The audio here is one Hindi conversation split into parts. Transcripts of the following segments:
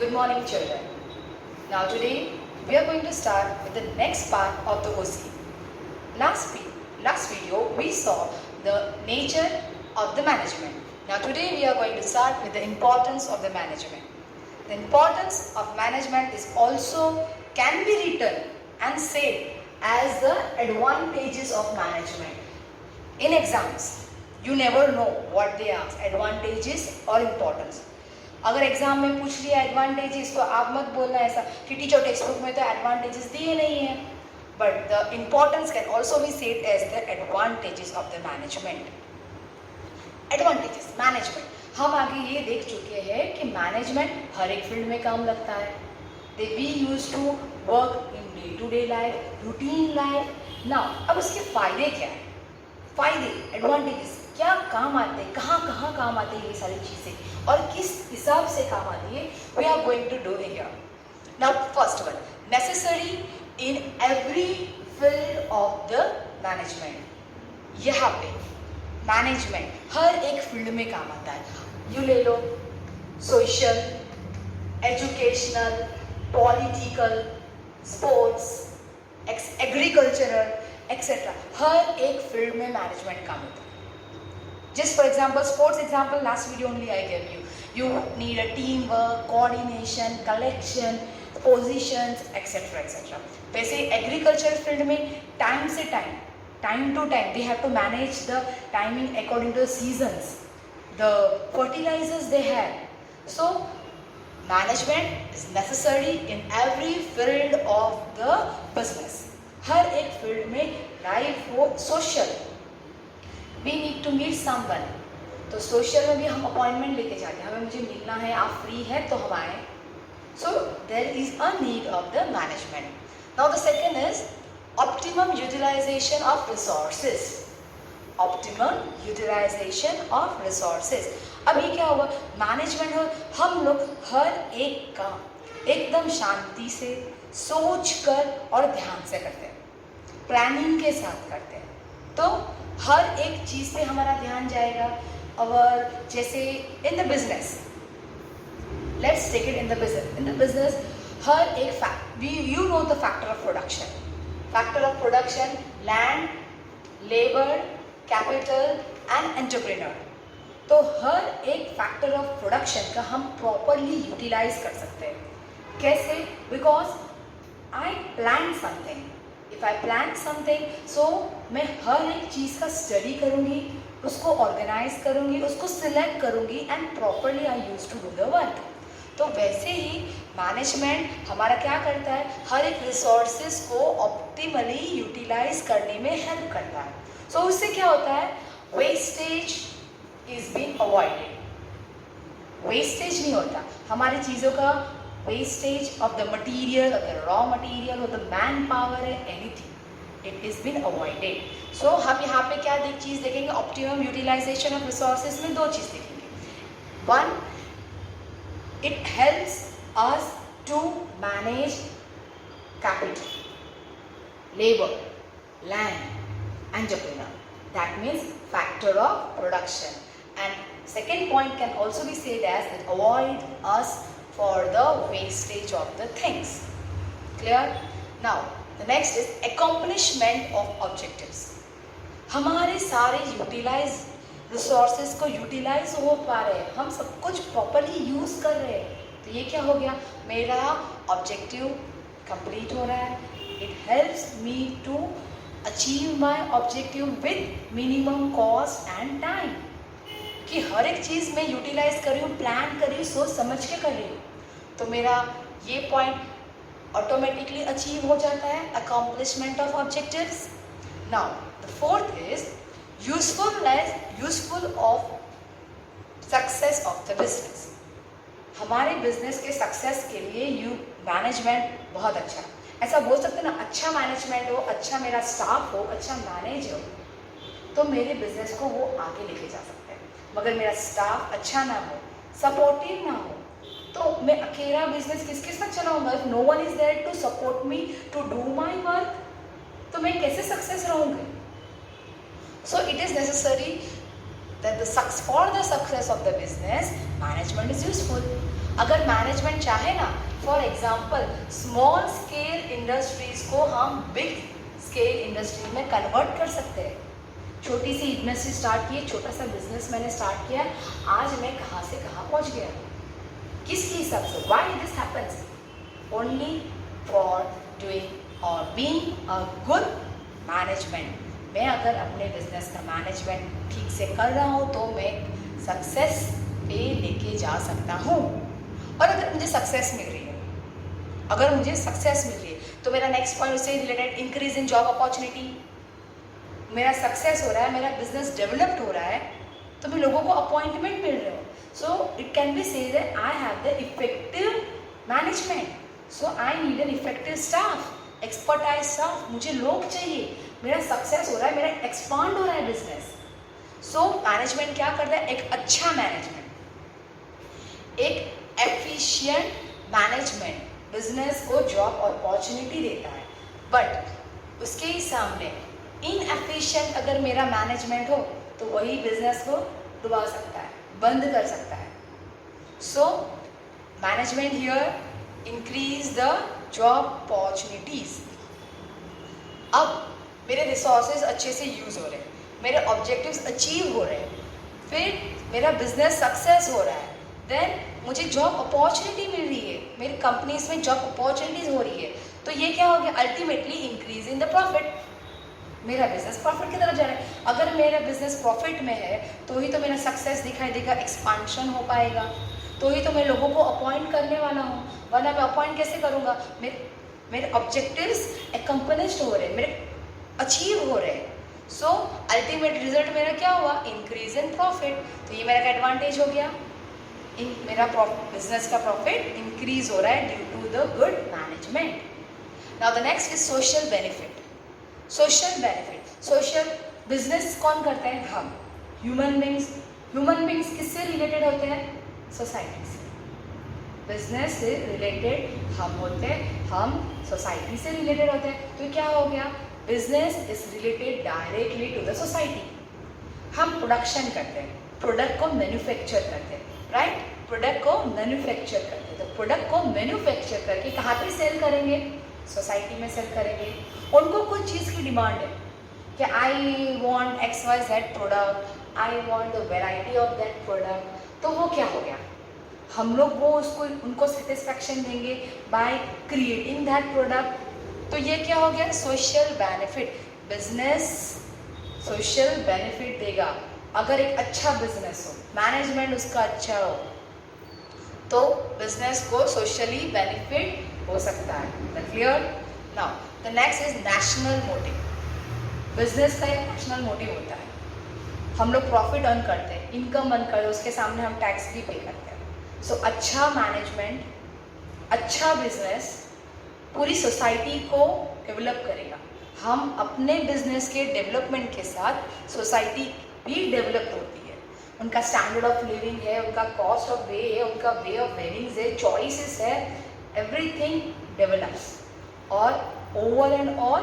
Good morning, children. Now today we are going to start with the next part of the OC. Last video we saw the nature of the management. Now today we are going to start with the importance of the management. The importance of management is also can be written and said as the advantages of management. In exams, you never know what they ask, advantages or importance. अगर एग्जाम में पूछ लिया एडवांटेजेस तो आप मत बोलना ऐसा कि टीचर टेक्स्ट बुक में तो एडवांटेजेस दिए नहीं है, but the importance can also be said as the advantages of the management. Advantages management हम आगे ये देख चुके हैं कि मैनेजमेंट हर एक फील्ड में काम लगता है. They we use to work in day to day life, routine life. Now अब उसके फायदे क्या है, फायदे एडवांटेजेस क्या काम आते हैं, कहाँ कहाँ काम आते हैं ये सारी चीज़ें और किस हिसाब से काम आती है, we are going to do here. Now first one, necessary in every field of the management. यहाँ पे मैनेजमेंट हर एक फील्ड में काम आता है. यू ले लो social, educational, political, sports, agricultural etcetera, हर एक फील्ड में मैनेजमेंट काम होता है. Just for example, sports example, last video only I gave you. You need a teamwork, coordination, collection, positions, etc. etc. वैसे agriculture field में time से time to time, they have to manage the timing according to the seasons, the fertilizers they have. So management is necessary in every field of the business. हर एक field में life हो, social. We need to meet someone. तो सोशल में भी हम अपॉइंटमेंट लेके जाते हैं, हमें मुझे मिलना है, आप फ्री है तो हम आए. So there is a need of the management. Now the second is optimum utilisation of resources. Optimum utilisation of resources. अभी क्या हुआ, मैनेजमेंट हो, हम लोग हर एक काम एकदम शांति से सोच कर और ध्यान से करते हैं, प्लानिंग के साथ करते हैं. तो हर एक चीज़ पे हमारा ध्यान जाएगा. और जैसे in the business, let's take it in the business हर एक you know the factor of production, land, labour, capital and entrepreneur. तो हर एक फैक्टर ऑफ प्रोडक्शन का हम प्रॉपरली यूटिलाइज कर सकते हैं. कैसे? Because I plan something. If I plan something, so मैं हर एक चीज़ का स्टडी करूँगी, उसको ऑर्गेनाइज करूँगी, उसको सिलेक्ट करूँगी and properly I use to do the work. तो वैसे ही मैनेजमेंट हमारा क्या करता है, हर एक रिसोर्सेज को ऑप्टिमली यूटिलाइज करने में हेल्प करता है. सो उससे क्या होता है, wastage is been avoided. Wastage नहीं होता, हमारी चीज़ों का wastage of the material, of the raw material, or the manpower and anything, it is been avoided. So हम यहाँ पे क्या चीज़ देखेंगे, optimum utilization of resources में दो चीज़ देखेंगे. One, it helps us to manage capital, labor, land, entrepreneur. That means factor of production. And second point can also be said as that avoid us for the wastage of the things. Clear? Now the next is accomplishment of objectives. हमारे सारे यूटिलाइज रिसोर्सेज को यूटिलाइज हो पा रहे हैं, हम सब कुछ प्रॉपरली यूज कर रहे हैं. तो ये क्या हो गया, मेरा ऑब्जेक्टिव कंप्लीट हो रहा है. It helps me to achieve my objective with minimum cost and time. कि हर एक चीज़ मैं यूटिलाइज कर रही हूँ, प्लान कर रही हूँ, सोच समझ के कर रही हूँ, तो मेरा ये पॉइंट ऑटोमेटिकली अचीव हो जाता है, accomplishment of objectives. Now the fourth is useful of success of the business. हमारे बिजनेस के सक्सेस के लिए मैनेजमेंट बहुत अच्छा है. ऐसा बोल सकते हैं ना, अच्छा मैनेजमेंट हो, अच्छा मेरा स्टाफ हो, अच्छा मैनेज हो, तो मेरे बिजनेस को वो आगे लेके जा सकते हैं. मगर मेरा स्टाफ अच्छा ना हो, सपोर्टिव ना हो, तो मैं अकेला बिजनेस किसके साथ चलाऊंगा. If no one is there to support me to do my work, तो मैं कैसे सक्सेस रहूँगी. So it is necessary that for the success of the business, management is useful. अगर मैनेजमेंट चाहे ना, for example small scale industries को हम बिग स्केल इंडस्ट्री में कन्वर्ट कर सकते हैं। छोटी सी इंडस्ट्री स्टार्ट की, छोटा सा बिजनेस मैंने स्टार्ट किया, आज मैं कहाँ से कहाँ पहुँच गया, किसके हिसाब से? Why this happens? Only for doing और बीइंग अ गुड मैनेजमेंट। मैं अगर अपने बिजनेस का मैनेजमेंट ठीक से कर रहा हूँ तो मैं सक्सेस पे लेके जा सकता हूँ। और अगर मुझे सक्सेस मिल रही है, अगर मुझे सक्सेस मिल रही है तो मेरा नेक्स्ट पॉइंट उससे related increase in job opportunity. मेरा सक्सेस हो रहा है, मेरा बिजनेस डेवलप्ड हो रहा है, तो मैं लोगों को अपॉइंटमेंट मिल रहे हो। So it can be say that I have the effective management, so I need an effective staff, expertise staff. मुझे लोग चाहिए, मेरा सक्सेस हो रहा है, मेरा एक्सपांड हो रहा है बिजनेस। सो मैनेजमेंट क्या करता है? एक अच्छा मैनेजमेंट, एक एफिशिएंट मैनेजमेंट बिजनेस को जॉब अपॉर्चुनिटी देता है। बट उसके ही सामने इनएफिशिएंट अगर मेरा मैनेजमेंट हो तो वही बिजनेस को डुबा सकता है, बंद कर सकता है। So management here increase the job opportunities. अब मेरे रिसोर्सेज अच्छे से यूज हो रहे हैं, मेरे ऑब्जेक्टिव्स अचीव हो रहे हैं, फिर मेरा बिजनेस सक्सेस हो रहा है, देन मुझे जॉब अपॉर्चुनिटी मिल रही है, मेरी कंपनीज में जॉब अपॉर्चुनिटीज हो रही है, तो ये क्या हो गया? Ultimately increase in the profit. मेरा बिजनेस प्रॉफिट की तरफ जा रहा है। अगर मेरा बिजनेस प्रॉफिट में है तो ही तो मेरा सक्सेस दिखाई देगा, एक्सपांशन हो पाएगा, तो ही तो मैं लोगों को अपॉइंट करने वाला हूँ, वरना मैं अपॉइंट कैसे करूँगा? मेरे ऑब्जेक्टिव्स एकम्पलिश्ड हो रहे हैं, मेरे अचीव हो रहे हैं। सो अल्टीमेट रिजल्ट मेरा क्या हुआ? Increase in profit. तो ये मेरा एडवांटेज हो गया, मेरा बिजनेस का प्रॉफिट इंक्रीज हो रहा है due to the good management. Now the next is social benefit. Social benefit, social business कौन करते हैं? हम ह्यूमन बींग्स। ह्यूमन बींग्स किससे रिलेटेड होते हैं? सोसाइटी से। बिजनेस से रिलेटेड हम होते हैं, हम सोसाइटी से रिलेटेड होते हैं। तो क्या हो गया? Business is related directly to the society. हम प्रोडक्शन करते हैं, प्रोडक्ट को मैन्युफैक्चर करते हैं, राइट? प्रोडक्ट को मैन्युफैक्चर करते हैं, तो प्रोडक्ट को मैन्युफैक्चर करके कहाँ पे सेल करेंगे? सोसाइटी में सेल करेंगे। उनको कुछ चीज़ की डिमांड है कि I want XYZ product, I want the variety of that product, तो वो क्या हो गया? हम लोग वो उसको उनको सेटिस्फैक्शन देंगे बाय क्रिएटिंग दैट प्रोडक्ट। तो ये क्या हो गया? Social benefit. Business social benefit देगा अगर एक अच्छा बिजनेस हो, मैनेजमेंट उसका अच्छा हो, तो बिजनेस को सोशली बेनिफिट हो सकता है। Clear? Now the next is national motive. Business का एक नेशनल मोटिव होता है, हम लोग प्रॉफिट अर्न करते हैं, इनकम अर्न करते हैं, उसके सामने हम टैक्स भी पे करते हैं। सो अच्छा मैनेजमेंट, अच्छा बिजनेस पूरी सोसाइटी को डेवलप करेगा। हम अपने बिजनेस के डेवलपमेंट के साथ सोसाइटी भी डेवलप होती है, उनका स्टैंडर्ड ऑफ लिविंग है, उनका कॉस्ट ऑफ वे है, उनका वे ऑफ वेरिंग्स है, चॉइसेस है, एवरीथिंग डेवलप्स। और over and all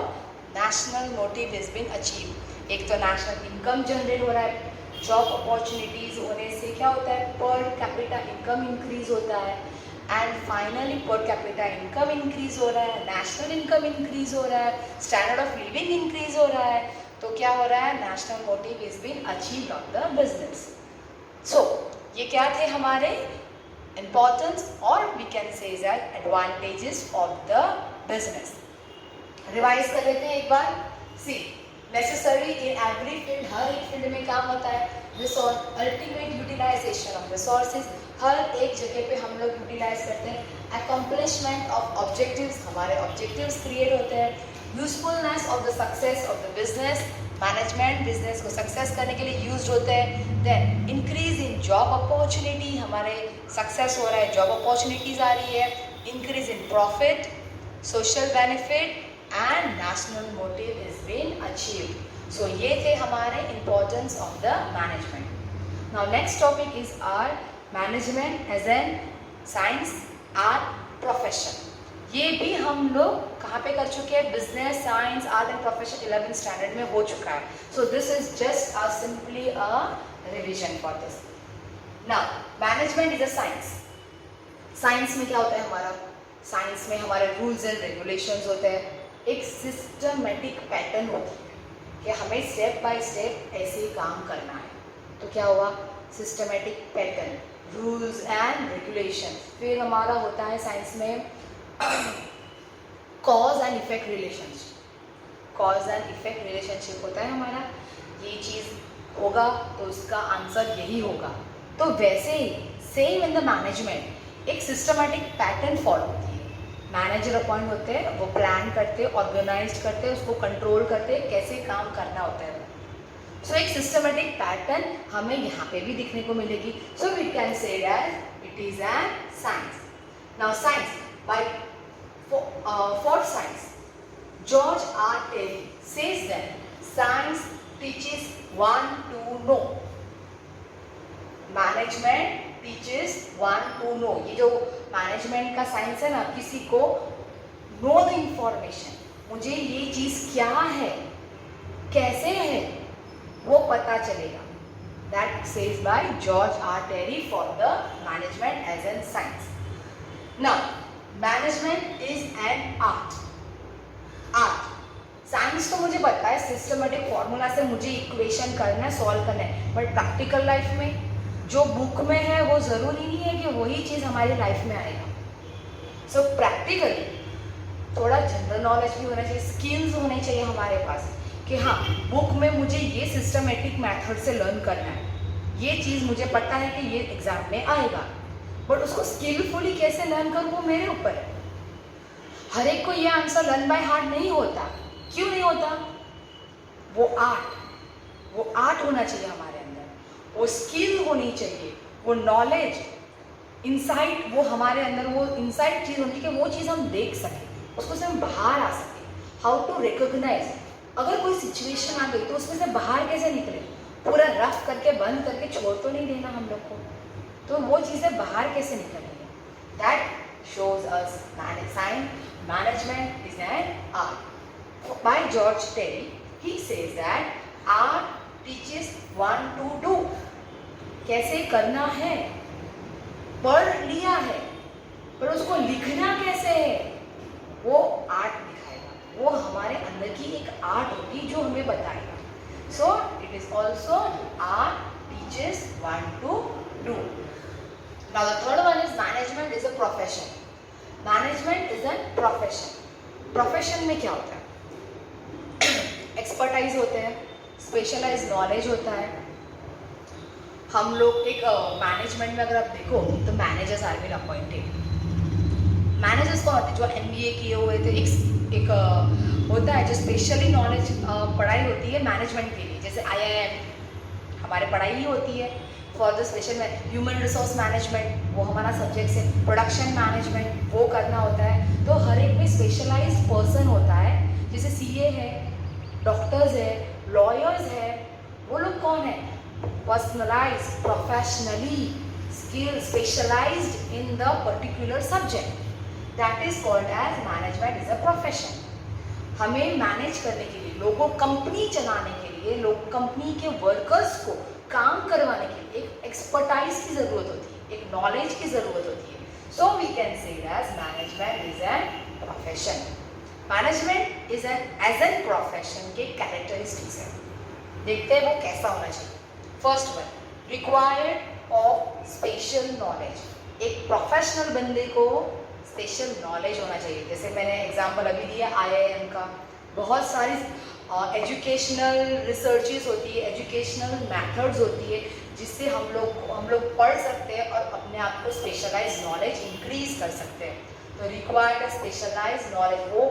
national motive is been achieve. एक तो नेशनल इनकम जनरेट हो रहा है, जॉब अपॉर्चुनिटीज होने से क्या होता है? पर कैपिटा इनकम इंक्रीज होता है, and finally per capita income increase हो रहा है, नेशनल इनकम इंक्रीज हो रहा है, स्टैंडर्ड ऑफ लिविंग इंक्रीज हो रहा है। तो क्या हो रहा है? National motive is been achieved of the business. So ये क्या थे हमारे इम्पॉर्टेंस और we can say that advantages of the business. Revise कर लेते हैं एक बार। See necessary in every field, हर एक फील्ड में काम होता है। Resource, ultimate utilization of resources, हर एक जगह पे हम लोग यूटिलाइज करते हैं। अकम्पलिशमेंट ऑफ ऑब्जेक्टिव्स, हमारे ऑब्जेक्टिव्स क्रिएट होते हैं। Usefulness of the success of the business, management business को सक्सेस करने के लिए यूज होते हैं। Then increase in job opportunity, हमारे सक्सेस हो रहा है, जॉब अपॉर्चुनिटीज आ रही है। Increase in profit, social benefit and national motive is been achieved. So ये थे हमारे importance of the management. Now next topic is are management as an science, art, profession. ये भी हम लोग कहाँ पे कर चुके हैं? Business, science, art and profession 11th standard में हो चुका है। So this is just a simply a revision for this. Now management is a science, science में क्या होता है हमारा, साइंस में हमारे रूल्स एंड रेगुलेशंस होते हैं, एक सिस्टमेटिक पैटर्न होती है कि हमें स्टेप बाय स्टेप ऐसे ही काम करना है। तो क्या हुआ, systematic pattern, rules and regulation. फिर हमारा होता है साइंस में cause and effect relationship, cause and effect relationship होता है हमारा, ये चीज़ होगा तो उसका आंसर यही होगा। तो वैसे ही सेम इन द मैनेजमेंट एक सिस्टमेटिक पैटर्न फॉलो होती है। मैनेजर अपॉइंट होते हैं, वो प्लान करते हैं, ऑर्गेनाइज करते हैं, उसको कंट्रोल करते हैं, कैसे काम करना होता है। सो एक सिस्टमेटिक पैटर्न हमें यहाँ पे भी दिखने को मिलेगी। So we can say that it is an science. Now science by for science, George R. Terry says that science teaches one to know. Management teaches one to know. ये जो मैनेजमेंट का साइंस है ना, किसी को know the information, मुझे ये चीज़ क्या है, कैसे है, वो पता चलेगा। That says by George R. Terry for the management as a science. Now, management is an art. Art science तो मुझे पता है, सिस्टमेटिक फॉर्मूला से मुझे इक्वेशन करना है, सॉल्व करना है, बट प्रैक्टिकल लाइफ में जो बुक में है वो ज़रूरी नहीं है कि वही चीज़ हमारी लाइफ में आएगा। सो प्रैक्टिकली थोड़ा जनरल नॉलेज भी होना चाहिए, स्किल्स होने चाहिए हमारे पास कि हाँ, बुक में मुझे ये सिस्टमेटिक मेथड से लर्न करना है, ये चीज़ मुझे पता है कि ये एग्जाम में आएगा, बट उसको स्किलफुली कैसे लर्न करूँ वो मेरे ऊपर है। हर एक को ये आंसर लर्न बाय हार्ट नहीं होता। क्यों नहीं होता? वो आर्ट होना चाहिए हमारे अंदर, वो स्किल होनी चाहिए, वो नॉलेज, इंसाइट, वो हमारे अंदर वो इंसाइट चीज़ होनी चाहिए कि वो चीज़ हम देख सकें, उसको से हम बाहर आ सकें। हाउ टू रिकॉग्नाइज, अगर कोई सिचुएशन आ गई तो उसमें से बाहर कैसे निकले, पूरा रफ करके बंद करके छोड़ तो नहीं देना हम लोग को, तो वो चीज़ें बाहर कैसे निकलेंगी। That shows us management is an art. By George Terry he says that art teaches one to do, कैसे करना है, पढ़ लिया है पर उसको लिखना कैसे है, वो आर्ट दिखाएगा, वो हमारे अंदर की एक आर्ट होगी जो हमें बताएगा। सो it is also art teaches one to do. Now the third one is management is a profession. Management is a profession. Profession में क्या होता है? एक्सपर्टाइज होते हैं, स्पेशलाइज नॉलेज होता है। हम लोग एक मैनेजमेंट में अगर आप देखो तो managers are been appointed. Managers कौन होते हैं? जो MBA किए हुए थे। एक होता है जो स्पेशली नॉलेज पढ़ाई होती है मैनेजमेंट के लिए, जैसे IIM हमारे पढ़ाई ही होती है फॉर द स्पेशल में। ह्यूमन रिसोर्स मैनेजमेंट वो हमारा सब्जेक्ट है, प्रोडक्शन मैनेजमेंट वो करना होता है। तो हर एक में स्पेशलाइज्ड पर्सन होता है, जैसे CA है, डॉक्टर्स है, लॉयर्स है। वो लोग कौन है? Personalize, professionally skill, specialized in the particular subject. That is called as management is a profession. हमें मैनेज करने के लिए, लोगों कंपनी चलाने के लिए, लोग कंपनी के वर्कर्स को काम करवाने के लिए एक एक्सपर्टाइज की ज़रूरत होती है, एक नॉलेज की ज़रूरत होती है। So we can say as management is an profession. Management is as an profession के कैरेक्टरिस्टिक्स हैं, देखते हैं वो कैसा होना चाहिए। First one, required of special knowledge. एक प्रोफेशनल बंदे को स्पेशल नॉलेज होना चाहिए। जैसे मैंने एग्जांपल अभी दिया IIM का, बहुत सारी एजुकेशनल रिसर्चेस होती है, एजुकेशनल मेथड्स होती है, जिससे हम लोग पढ़ सकते हैं और अपने आप को स्पेशलाइज नॉलेज इंक्रीज कर सकते हैं। तो रिक्वायर्ड स्पेशलाइज नॉलेज, वो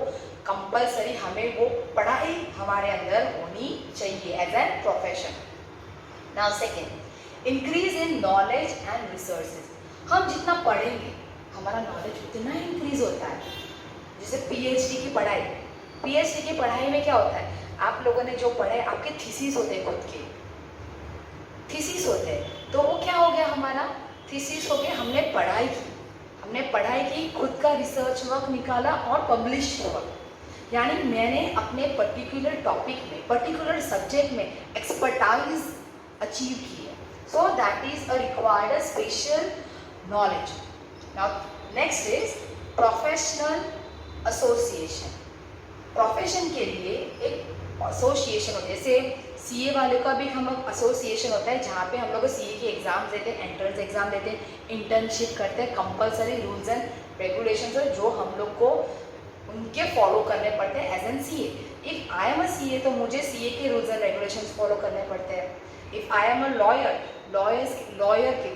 कंपलसरी, हमें वो पढ़ाई हमारे अंदर होनी चाहिए as an profession. Now second, increase in knowledge and resources. हम जितना पढ़ेंगे हमारा नॉलेज उतना इंक्रीज होता है। जैसे PhD की पढ़ाई, PhD की पढ़ाई में क्या होता है? आप लोगों ने जो पढ़े, आपके थीसिस होते हैं, खुद के थीसिस होते हैं। तो वो क्या हो गया? हमारा थीसिस हो गया, हमने पढ़ाई की, खुद का रिसर्च वर्क निकाला और पब्लिश हुआ। यानी मैंने अपने पर्टिकुलर टॉपिक में, पर्टिकुलर सब्जेक्ट में एक्सपर्टाइज अचीव की है। So that is a required special knowledge. Now next is professional association. Profession के लिए एक एसोसिएशन होता है, जैसे सीए वाले का भी हम लोग एसोसिएशन होता है जहाँ पे हम लोग सीए की एग्जाम देते हैं, एंट्रेंस एग्जाम देते हैं, इंटर्नशिप करते हैं, कंपलसरी रूल्स एंड रेगुलेशंस है जो हम लोग को उनके फॉलो करने पड़ते हैं as an CA. If I am a CA तो मुझे सीए के रूल्स एंड रेगुलेशंस फॉलो करने पड़ते हैं। If I am a lawyer के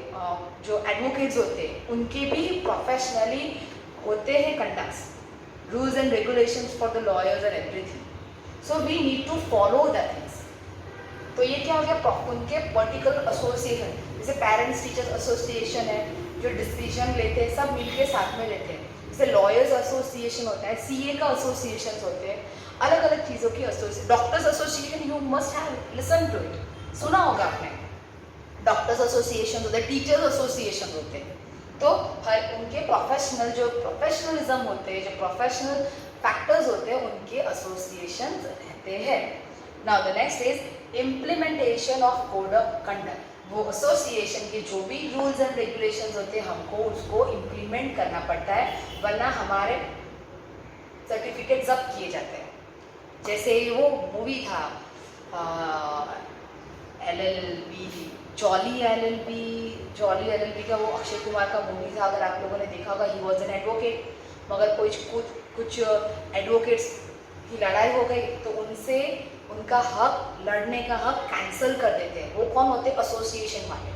जो एडवोकेट्स होते हैं उनके भी प्रोफेशनली होते हैं conducts, rules and regulations for the lawyers and everything. So we need to follow the things. तो ये क्या हो गया, उनके पर्टिकुलर एसोसिएशन, जैसे पेरेंट्स टीचर्स एसोसिएशन है जो डिसीजन लेते हैं सब मिलके साथ में लेते हैं। जैसे लॉयर्स एसोसिएशन होता है, सीए का एसोसिएशन होते हैं, अलग अलग चीज़ों की association. Doctors association you must have listen to it, सुना होगा आपने। डॉक्टर्स एसोसिएशन होते हैं, टीचर्स एसोसिएशन होते हैं। तो हर उनके प्रोफेशनल जो प्रोफेशनलिज्म होते हैं, जो प्रोफेशनल फैक्टर्स होते हैं, उनके एसोसिएशन रहते हैं। Now the next is implementation of code of conduct. वो एसोसिएशन के जो भी रूल्स एंड रेगुलेशंस होते हैं हमको उसको इम्प्लीमेंट करना पड़ता है, वरना हमारे सर्टिफिकेट जब्त किए जाते हैं। जैसे वो मूवी था LLB, जॉली एलएलबी का वो अक्षय कुमार का मूवी था, अगर आप लोगों ने देखा होगा। ही वॉज एन एडवोकेट, मगर कुछ एडवोकेट्स की लड़ाई हो गई तो उनसे उनका हक, लड़ने का हक कैंसिल कर देते हैं। वो कौन होते हैं, एसोसिएशन वाले।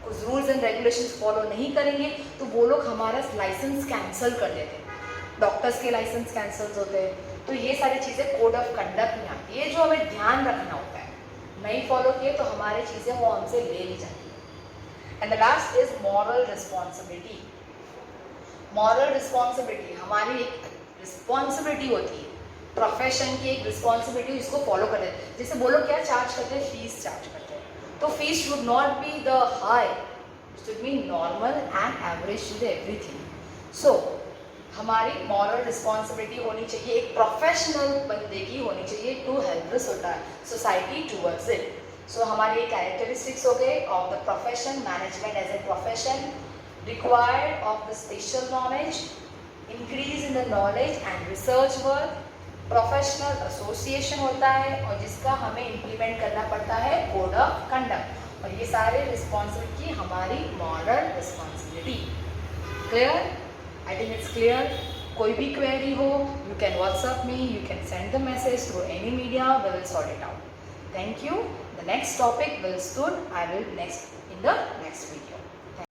कुछ रूल्स एंड रेगुलेशंस फॉलो नहीं करेंगे तो वो लोग हमारा लाइसेंस कैंसिल कर देते हैं। डॉक्टर्स के लाइसेंस कैंसिल होते हैं। तो ये सारी चीज़ें कोड ऑफ कंडक्ट में आती है, जो हमें ध्यान रखना होता है। नहीं फॉलो किए तो हमारी चीज़ें वो हमसे ले ली जाती है। And the last is moral responsibility. Moral responsibility हमारी एक रिस्पॉन्सिबिलिटी होती है, प्रोफेशन की एक रिस्पॉन्सिबिलिटी, इसको फॉलो करते हैं। जैसे बोलो क्या चार्ज करते हैं, फीस चार्ज करते हैं, तो fees should not be the high, should be normal and average to the everything. So हमारी मॉरल रिस्पॉन्सिबिलिटी होनी चाहिए, एक प्रोफेशनल बंदे की होनी चाहिए to help the society towards it. So हमारे ये कैरेक्टरिस्टिक्स हो गए of the profession, management as a profession, required of the special knowledge, increase in the knowledge and research work, professional association होता है और जिसका हमें इम्प्लीमेंट करना पड़ता है कोड ऑफ कंडक्ट, और ये सारे रिस्पॉन्सिबिलिटी हमारी moral responsibility. Clear? I think it's clear. कोई भी query हो, you can WhatsApp me, you can send the message through any media, we will sort it out. Thank you. The next topic will soon, I will in the next video.